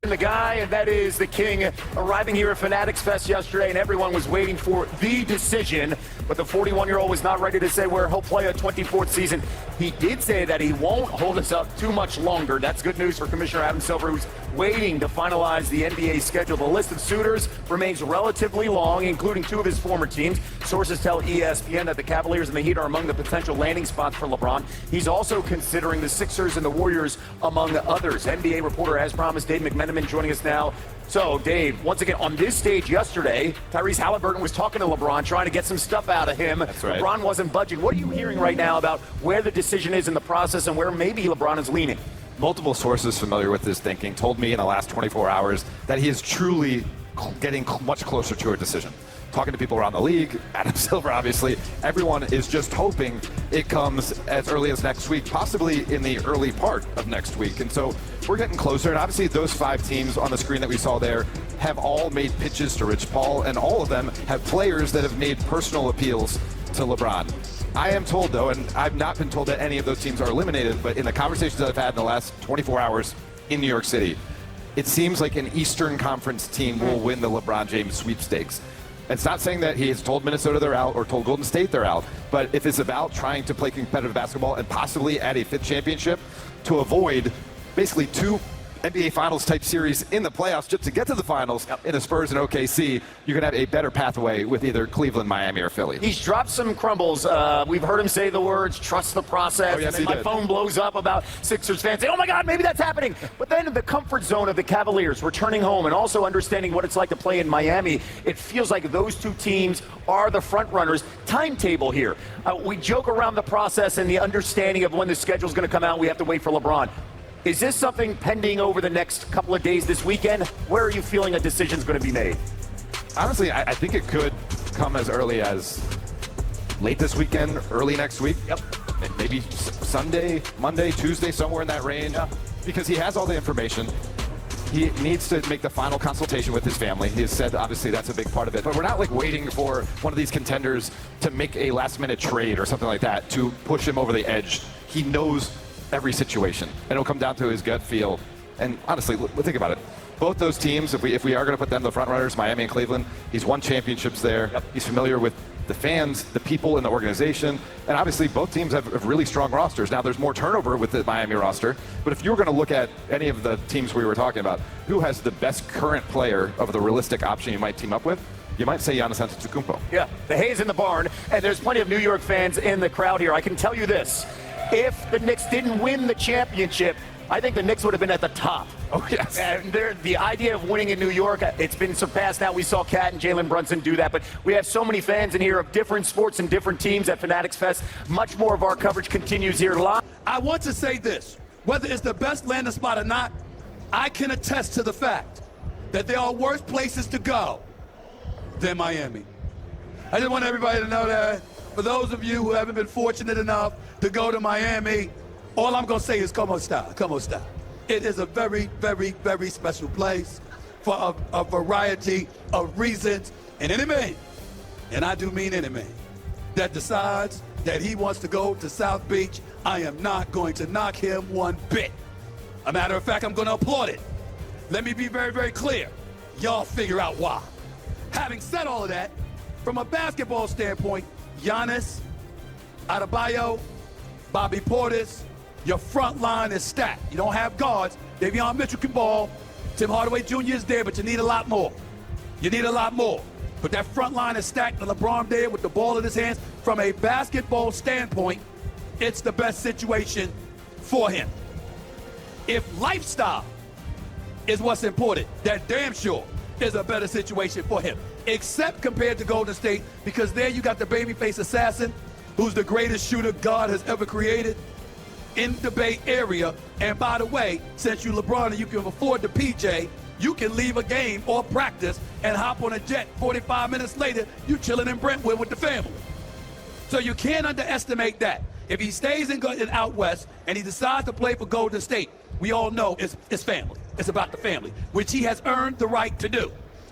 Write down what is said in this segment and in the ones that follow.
The guy, and that is the King, arriving here at Fanatics Fest yesterday, and everyone was waiting for the decision. But the 41-year-old was not ready to say where he'll play a 24th season. He did say that he won't hold us up too much longer. That's good news for Commissioner Adam Silver, who's waiting to finalize the NBA schedule. The list of suitors remains relatively long, including two of his former teams. Sources tell ESPN that the Cavaliers and the Heat are among the potential landing spots for LeBron. He's also considering the Sixers and the Warriors, among others. NBA reporter, as promised, Dave McMenamin joining us now. So, Dave, once again, on this stage yesterday, Tyrese Halliburton was talking to LeBron, trying to get some stuff out of him. That's right. LeBron wasn't budging. What are you hearing right now about where the decision is in the process and where maybe LeBron is leaning? Multiple sources familiar with his thinking told me in the last 24 hours that he is truly getting much closer to a decision. Talking to people around the league, Adam Silver, obviously, everyone is just hoping it comes as early as next week, possibly in the early part of next week. And so we're getting closer. And obviously those 5 teams on the screen that we saw there have all made pitches to Rich Paul, and all of them have players that have made personal appeals to LeBron. I am told, though, and I've not been told that any of those teams are eliminated, but in the conversations that I've had in the last 24 hours in New York City, it seems like an Eastern Conference team will win the LeBron James sweepstakes. It's not saying that he has told Minnesota they're out or told Golden State they're out, but if it's about trying to play competitive basketball and possibly add a 5th championship to avoid basically 2 NBA Finals type series in the playoffs just to get to the finals in the Spurs and OKC, you're going to have a better pathway with either Cleveland, Miami, or Philly. He's dropped some crumbles. We've heard him say the words, trust the process. Oh, yes, and then my phone blows up about Sixers fans saying, oh my God, maybe that's happening. But then in the comfort zone of the Cavaliers returning home and also understanding what it's like to play in Miami, it feels like those 2 teams are the front runners. Timetable here. We joke around the process and the understanding of when the schedule is going to come out. We have to wait for LeBron. Is this something pending over the next couple of days this weekend? Where are you feeling a decision is going to be made? Honestly, I think it could come as early as late this weekend, early next week. Yep. Maybe Sunday, Monday, Tuesday, somewhere in that range. Yeah. Because he has all the information. He needs to make the final consultation with his family. He has said, obviously, that's a big part of it. But we're not like waiting for one of these contenders to make a last-minute trade or something like that to push him over the edge. He knows every situation, and it'll come down to his gut feel. And honestly, think about it. Both those teams, if we are going to put them the front runners, Miami and Cleveland, he's won championships there. Yep. He's familiar with the fans, the people in the organization, and obviously both teams have really strong rosters. Now there's more turnover with the Miami roster, but if you were going to look at any of the teams we were talking about, who has the best current player of the realistic option you might team up with? You might say Giannis Antetokounmpo. Yeah, the hay's in the barn, and there's plenty of New York fans in the crowd here. I can tell you this. If the Knicks didn't win the championship, I think the Knicks would have been at the top. Oh, yes. And the idea of winning in New York, it's been surpassed now. We saw Cat and Jalen Brunson do that, but we have so many fans in here of different sports and different teams at Fanatics Fest. Much more of our coverage continues here live. I want to say this. Whether it's the best landing spot or not, I can attest to the fact that there are worse places to go than Miami. I just want everybody to know that. For those of you who haven't been fortunate enough to go to Miami, all I'm going to say is como esta, como esta. It is a very, very, very special place for a variety of reasons. And any man, and I do mean any man, that decides that he wants to go to South Beach, I am not going to knock him one bit. A matter of fact, I'm going to applaud it. Let me be very, very clear. Y'all figure out why. Having said all of that, from a basketball standpoint, Giannis, Adebayo, Bobby Portis, your front line is stacked. You don't have guards. Davion Mitchell can ball. Tim Hardaway Jr. is there, but you need a lot more. You need a lot more. But that front line is stacked, and LeBron there with the ball in his hands. From a basketball standpoint, it's the best situation for him. If lifestyle is what's important, that damn sure is a better situation for him. Except compared to Golden State, because there you got the babyface assassin, who's the greatest shooter God has ever created in the Bay Area. And by the way, since you LeBron and you can afford the PJ, you can leave a game or practice and hop on a jet 45 minutes later, you chilling in Brentwood with the family. So you can't underestimate that. If he stays in out west and he decides to play for Golden State, we all know it's family. It's about the family, which he has earned the right to do.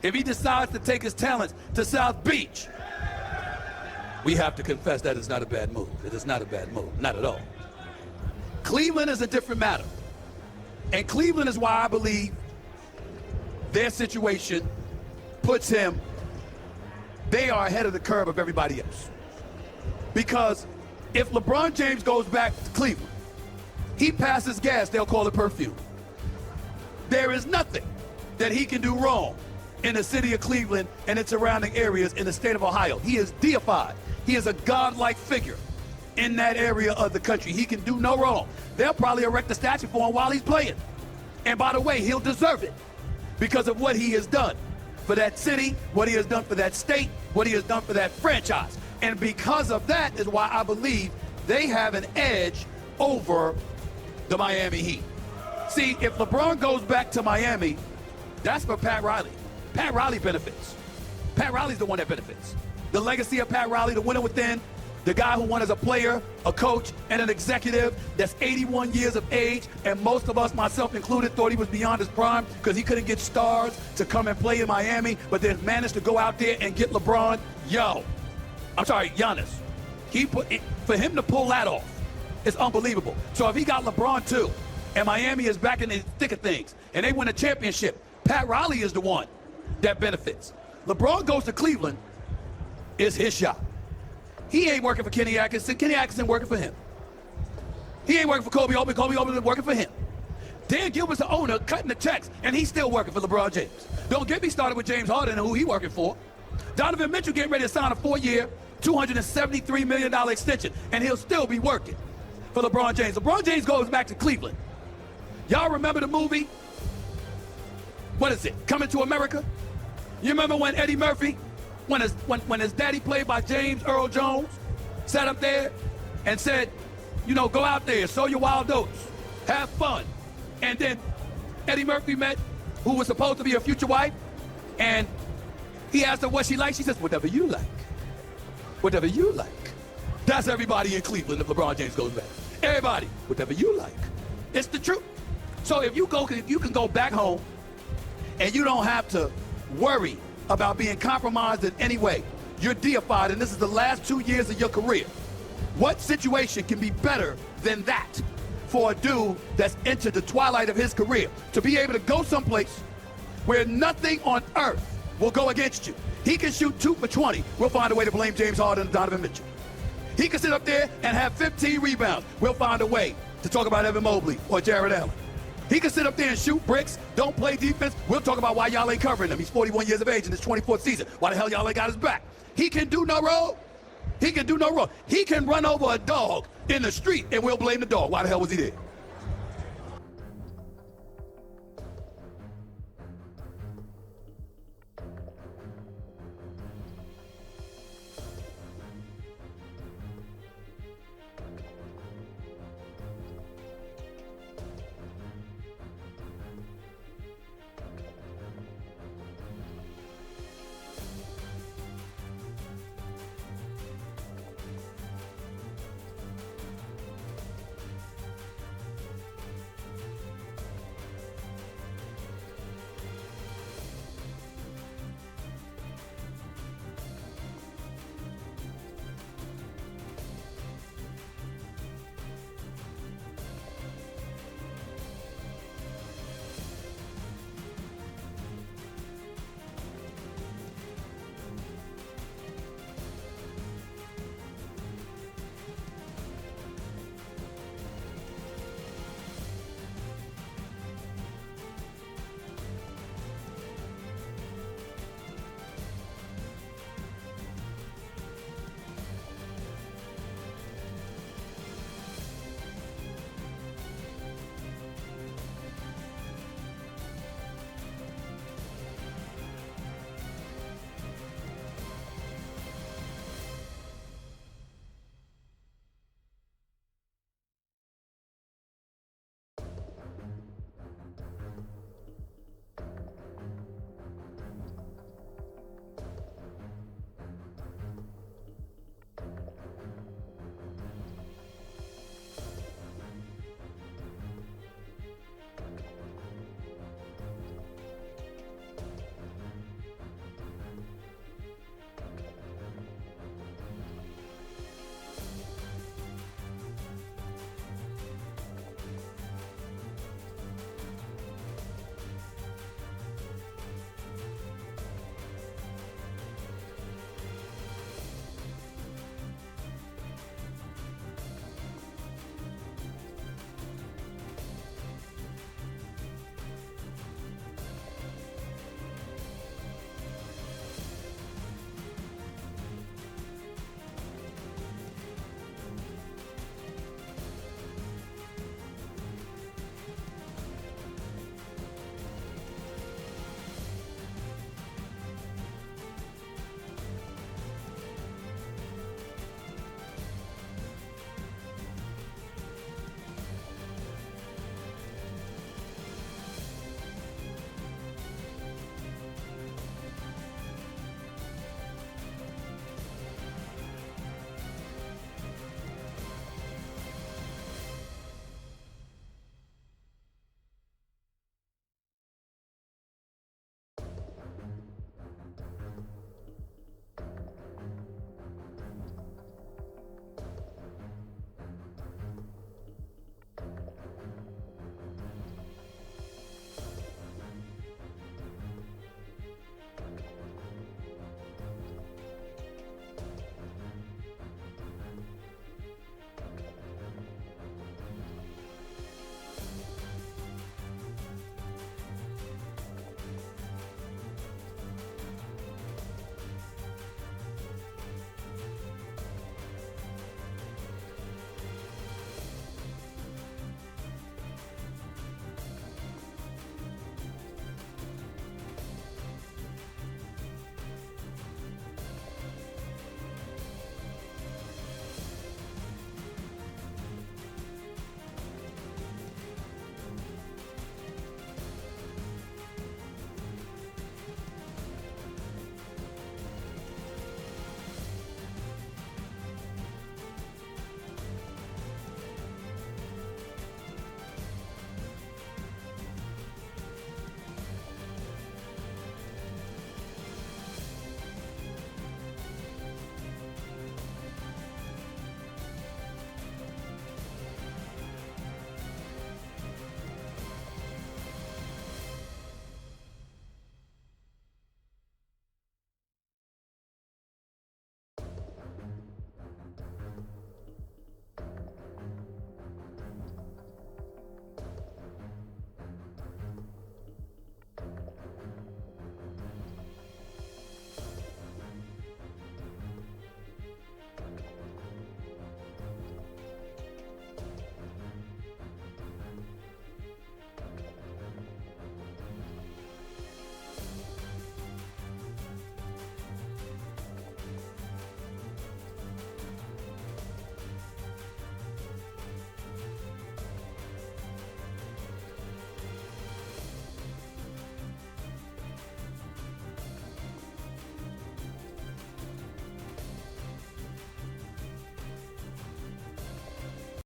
If he decides to take his talents to South Beach, we have to confess that it's not a bad move. It is not a bad move, not at all. Cleveland is a different matter. And Cleveland is why I believe their situation puts him, they are ahead of the curve of everybody else. Because if LeBron James goes back to Cleveland, he passes gas, they'll call it perfume. There is nothing that he can do wrong in the city of Cleveland and its surrounding areas in the state of Ohio. He is deified. He is a godlike figure in that area of the country. He can do no wrong. They'll probably erect a statue for him while he's playing. And by the way, he'll deserve it because of what he has done for that city, what he has done for that state, what he has done for that franchise. And because of that is why I believe they have an edge over the Miami Heat. See, if LeBron goes back to Miami, that's for Pat Riley. Pat Riley benefits. Pat Riley's the one that benefits. The legacy of Pat Riley, the winner within, the guy who won as a player, a coach, and an executive that's 81 years of age, and most of us, myself included, thought he was beyond his prime because he couldn't get stars to come and play in Miami, but then managed to go out there and get LeBron. Giannis. For him to pull that off, it's unbelievable. So if he got LeBron too, and Miami is back in the thick of things, and they win a championship, Pat Riley is the one that benefits. LeBron goes to Cleveland, it's his shot. He ain't working for Kenny Atkinson. Kenny Atkinson working for him. He ain't working for Kobe Altman. Kobe Altman is working for him. Dan Gilbert's the owner, cutting the checks, and he's still working for LeBron James. Don't get me started with James Harden and who he working for. Donovan Mitchell getting ready to sign a 4-year, $273 million extension, and he'll still be working for LeBron James. LeBron James goes back to Cleveland. Y'all remember the movie? What is it? Coming to America? You remember when Eddie Murphy, when his daddy, played by James Earl Jones, sat up there and said, you know, go out there, sow your wild oats, have fun. And then Eddie Murphy met who was supposed to be a future wife, and he asked her what she liked. She says, whatever you like. Whatever you like. That's everybody in Cleveland if LeBron James goes back. Everybody, whatever you like. It's the truth. So if you can go back home and you don't have to worry about being compromised in any way. You're deified, and this is the last 2 years of your career. What situation can be better than that for a dude that's entered the twilight of his career? To be able to go someplace where nothing on earth will go against you. He can shoot 2 for 20. We'll find a way to blame James Harden and Donovan Mitchell. He can sit up there and have 15 rebounds. We'll find a way to talk about Evan Mobley or Jared Allen. He can sit up there and shoot bricks, don't play defense. We'll talk about why y'all ain't covering him. He's 41 years of age in his 24th season. Why the hell y'all ain't got his back? He can do no wrong. He can do no wrong. He can run over a dog in the street and we'll blame the dog. Why the hell was he there?